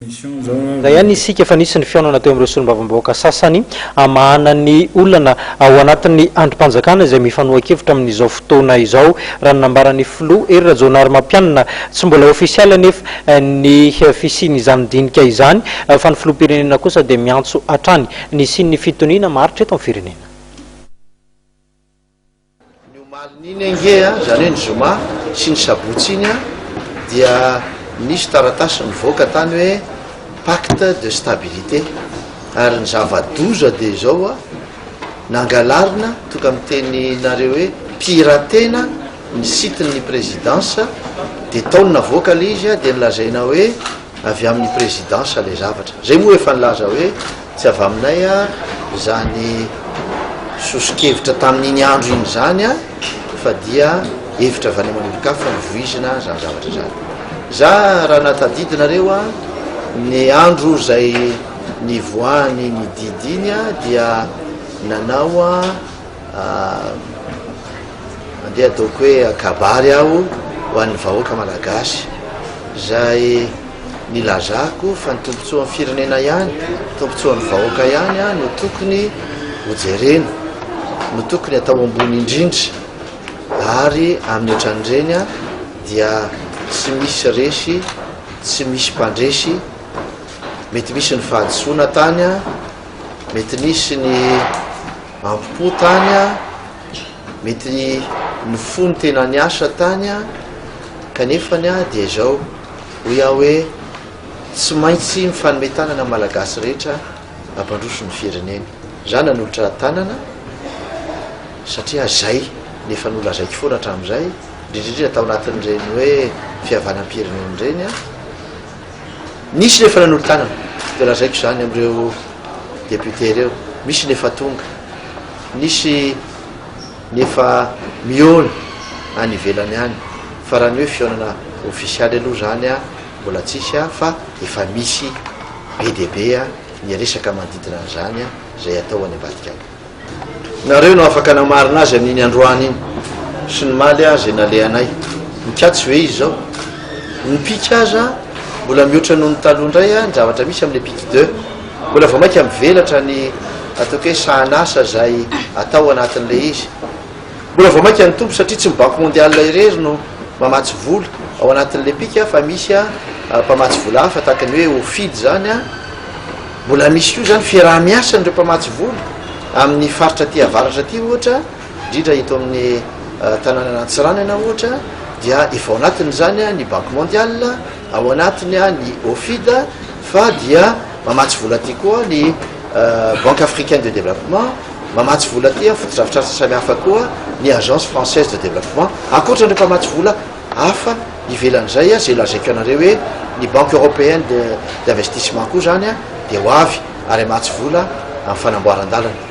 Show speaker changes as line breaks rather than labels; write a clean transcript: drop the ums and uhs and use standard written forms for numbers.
Da ihany isika efa nisy ny fiaonana teo amin'ireo solombavam-bahoaka sasany mahana ny olana ao anatin'ny androm-panjakana izay mifanohan-kevitra amin'izao fotoana izao raha nambaran'ny filoha ery Rajaonary Mampianina tsy mbola ofisialy anefa ny fisiany izany dinika izany fa ny filoham-pirenena kosa dia miantso hatrany ny sin'ny fitoniana maritra eto amin'ny firenena.
Ny omalin'iny ange zany hoe ny zoma sy ny sabotsy iny dia nisy taratasy nivoaka tany hoe pacte de stabilité ary ny zava-doza dia zao nangalarina toka amin'ny teninareo hoe piratena ny sitin'ny présidence dia taony navoaka le izy dia nilazaina hoe avy amin'ny présidence le zavatra zay moa efa nilaza hoe tsy avy aminay zany sosikevitra tamin'iny andro iny zany fa dia hevitra avy any aman'olo-kafa nivoizina zany zavatra zany. Za raha natadidinareo ny andro zay nivoany ny didiny dia nanao andeha ataoko hoe kabary aho ho an'ny vahoaka malagasy zay nilazako fa ny tombontsoa amin'ny firenena ihany tombontsoa ny vahoaka ihany no tokony hojerena no tokony atao ambony indrindra ary amin'ny ohatran'ireny dia tsy misy resy tsy misy mpandresy mety misy ny fahadisoana tany mety nisy ny ampopo tany mety ny fony tena ny asa tany kanefany dia zao hoy aho hoe tsy maintsy mifanometanana malagasy rehetra ampandroso ny firenena za nanolotra tanana satria zay nefa nolazaiky foana hatramin'izay indrindrindrindra tao anatin'ireny hoe fihavanam-pirenena ireny nisy nefa nanolo tanana de lazaiko zany am'ireo député reo misy nefa tonga nisy nefa miona any ivelany any fa raha ny hoe fiaonana ofisialy aloha zany mbola tsisy fa efa misy be deabe ny resaka manodidina an'izany zay atao any ambadika any nareo no afaka namarina azy amin'iny androany iny sy ny maly zay naleanay mikatsy hoe izy zao ny pika aza mbola mihoatra noho ny taloha indray ny zavatra misy amin'le pique 2 mbola vao mainka mivelatra ny ataoko hoe sahanasa zay atao anatin'le izy mbola vao mainka ny tompo satria tsy mibanko mondial irery no mamatsy vola ao anatin'le pika fa misy mpamatsy vola hafa tahaka ny hoe ofidy zany mbola misy io zany fiaraha-miasa nireo mpamatsy vola amin'ny faritra ty avaratra ty ohatra indrindra hito amin'ny tanàna nantsiranana ohatra dia efa ao anatiny zany ny banque mondiale ao anatiny ny ofida fa dia mamatsy vola ty koa ny banque africaine de développement mamatsy vola ty fotodrafitrasa samihafa koa ny agence française de développement ankoatra nireo mpamatsy vola hafa ivelan'izay zay lazaiko anareo hoe ny banque européenne d'investissement koa zany dia ho avy ary amatsy vola amin'ny fanamboaran-dalana